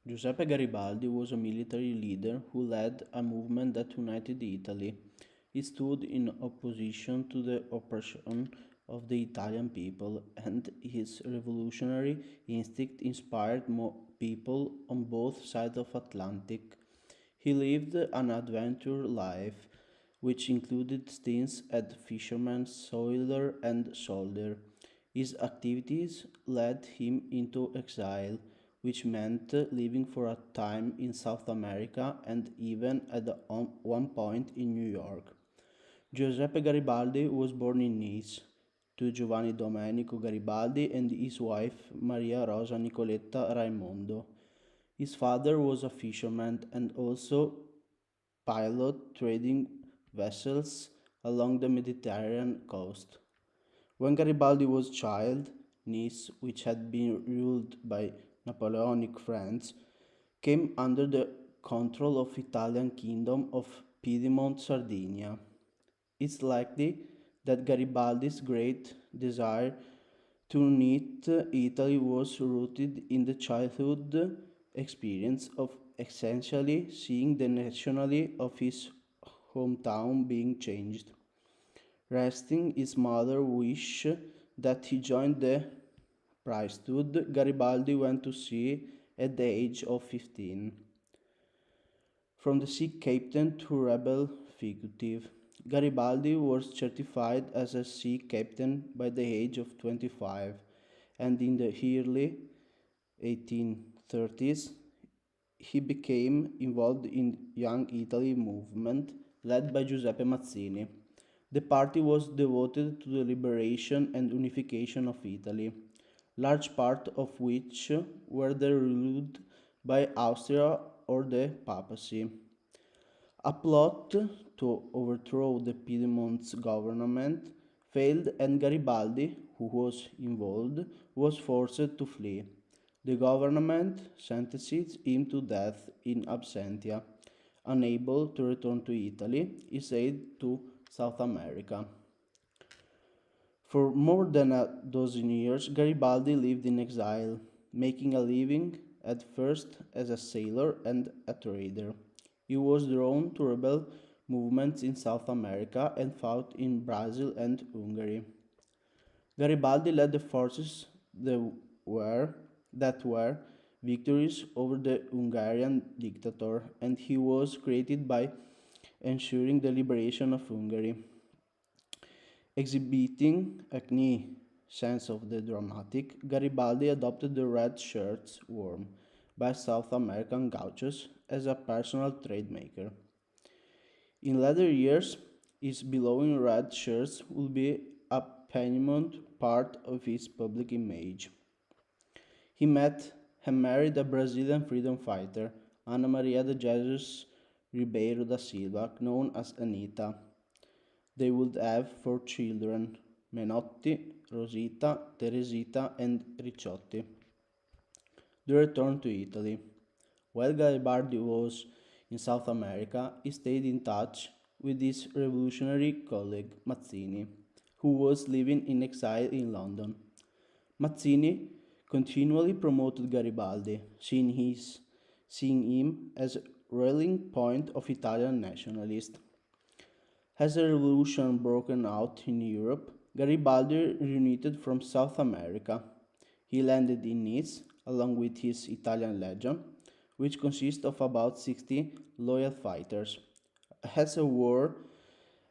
Giuseppe Garibaldi was a military leader who led a movement that united Italy. He stood in opposition to the oppression of the Italian people, and his revolutionary instinct inspired people on both sides of Atlantic. He lived an adventure life, which included stints as fisherman, sailor, and soldier. His activities led him into exile, which meant living for a time in South America and even at one point in New York. Giuseppe Garibaldi was born in Nice to Giovanni Domenico Garibaldi and his wife Maria Rosa Nicoletta Raimondo. His father was a fisherman and also pilot trading vessels along the Mediterranean coast. When Garibaldi was a child, Nice, which had been ruled by Napoleonic France, came under the control of Italian kingdom of Piedmont Sardinia. It's likely that Garibaldi's great desire to unite Italy was rooted in the childhood experience of essentially seeing the nationality of his hometown being changed. Resting his mother's wish that he joined the priesthood, Garibaldi went to sea at the age of 15. From the sea captain to rebel fugitive, Garibaldi was certified as a sea captain by the age of 25, and in the early 1830s he became involved in Young Italy movement led by Giuseppe Mazzini. The party was devoted to the liberation and unification of Italy, large part of which were ruled by Austria or the papacy. A plot to overthrow the Piedmont's government failed and Garibaldi, who was involved, was forced to flee. The government sentenced him to death in absentia. Unable to return to Italy, he sailed to South America. For more than a dozen years, Garibaldi lived in exile, making a living at first as a sailor and a trader. He was drawn to rebel movements in South America and fought in Brazil and Hungary. Garibaldi led the forces that were victorious over the Hungarian dictator, and he was created by ensuring the liberation of Hungary. Exhibiting a keen sense of the dramatic, Garibaldi adopted the red shirts worn by South American gauchos as a personal trademaker. In later years, his billowing red shirts would be a prominent part of his public image. He met and married a Brazilian freedom fighter, Ana Maria de Jesus Ribeiro da Silva, known as Anita. They would have four children, Menotti, Rosita, Teresita, and Ricciotti. They returned to Italy. While Garibaldi was in South America, he stayed in touch with his revolutionary colleague Mazzini, who was living in exile in London. Mazzini continually promoted Garibaldi, seeing him as a rallying point of Italian nationalists. As the revolution broke out in Europe, Garibaldi reunited from South America. He landed in Nice along with his Italian legion, which consists of about 60 loyal fighters. As a war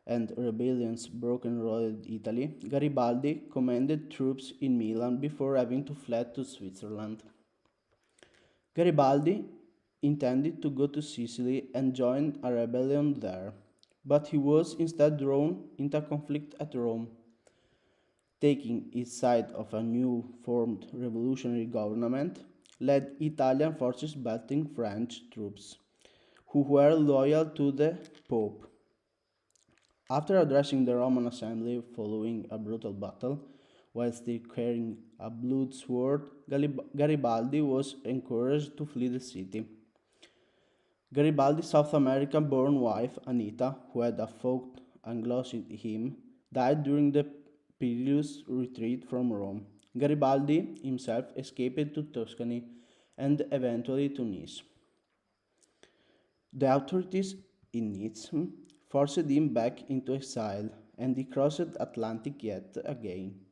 and rebellions broke and rolled Italy, Garibaldi commanded troops in Milan before having to flee to Switzerland. Garibaldi intended to go to Sicily and join a rebellion there, but he was instead drawn into conflict at Rome. Taking its side of a new formed revolutionary government, led Italian forces battling French troops, who were loyal to the Pope. After addressing the Roman assembly following a brutal battle, while still carrying a blood sword, Garibaldi was encouraged to flee the city. Garibaldi's South American born wife, Anita, who had fought alongside him, died during the perilous retreat from Rome. Garibaldi himself escaped to Tuscany and eventually to Nice. The authorities in Nice forced him back into exile, and he crossed Atlantic yet again.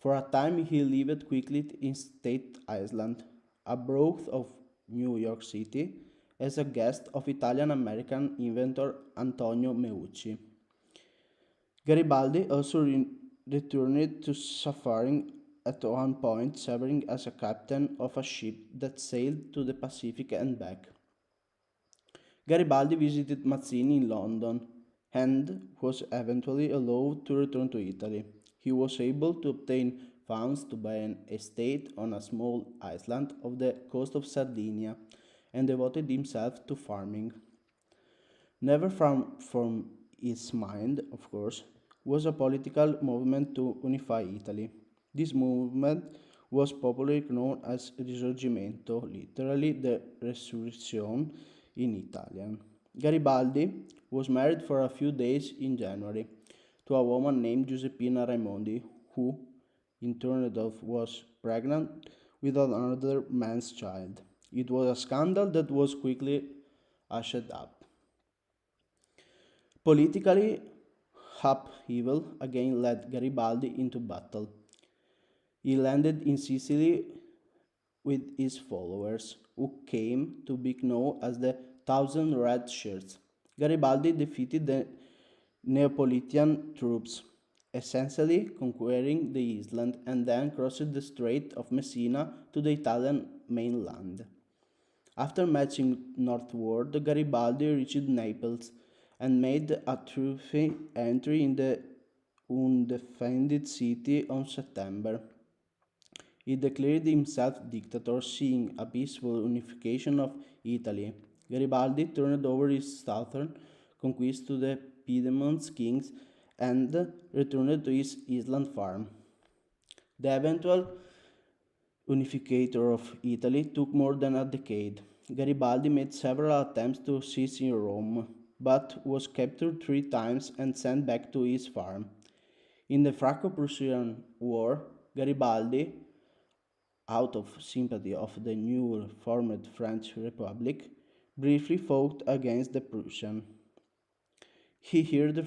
For a time he lived quickly in Staten Island, a borough of New York City, as a guest of Italian-American inventor Antonio Meucci. Garibaldi also returned to seafaring at one point, serving as a captain of a ship that sailed to the Pacific and back. Garibaldi visited Mazzini in London and was eventually allowed to return to Italy. He was able to obtain funds to buy an estate on a small island off the coast of Sardinia and devoted himself to farming. Never from his mind, of course, was a political movement to unify Italy. This movement was popularly known as Risorgimento, literally the resurrection in Italian. Garibaldi was married for a few days in January to a woman named Giuseppina Raimondi, who, in turn, was pregnant with another man's child. It was a scandal that was quickly hushed up. Politically, upheaval again led Garibaldi into battle. He landed in Sicily with his followers, who came to be known as the Thousand Red Shirts. Garibaldi defeated the Neapolitan troops, essentially conquering the island, and then crossed the Strait of Messina to the Italian mainland. After marching northward, Garibaldi reached Naples and made a triumphant entry in the undefended city on September. He declared himself dictator, seeing a peaceful unification of Italy. Garibaldi turned over his southern conquests to the Piedmont kings and returned to his island farm. The eventual unificator of Italy took more than a decade. Garibaldi made several attempts to seize in Rome, but was captured 3 times and sent back to his farm. In the Franco-Prussian War, Garibaldi, out of sympathy of the newly formed French Republic, briefly fought against the Prussians. He hired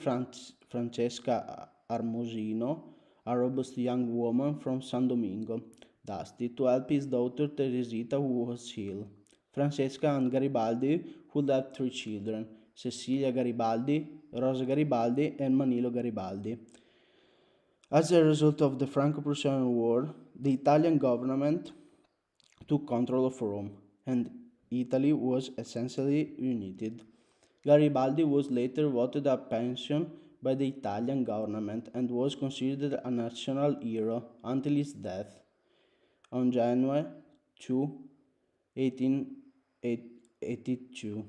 Francesca Armosino, a robust young woman from San Domingo d'Asti, to help his daughter Teresita, who was ill. Francesca and Garibaldi would have 3 children: Cecilia Garibaldi, Rosa Garibaldi, and Manilo Garibaldi. As a result of the Franco-Prussian War, the Italian government took control of Rome, and Italy was essentially united. Garibaldi was later voted a pension by the Italian government and was considered a national hero until his death on January 2, 1882.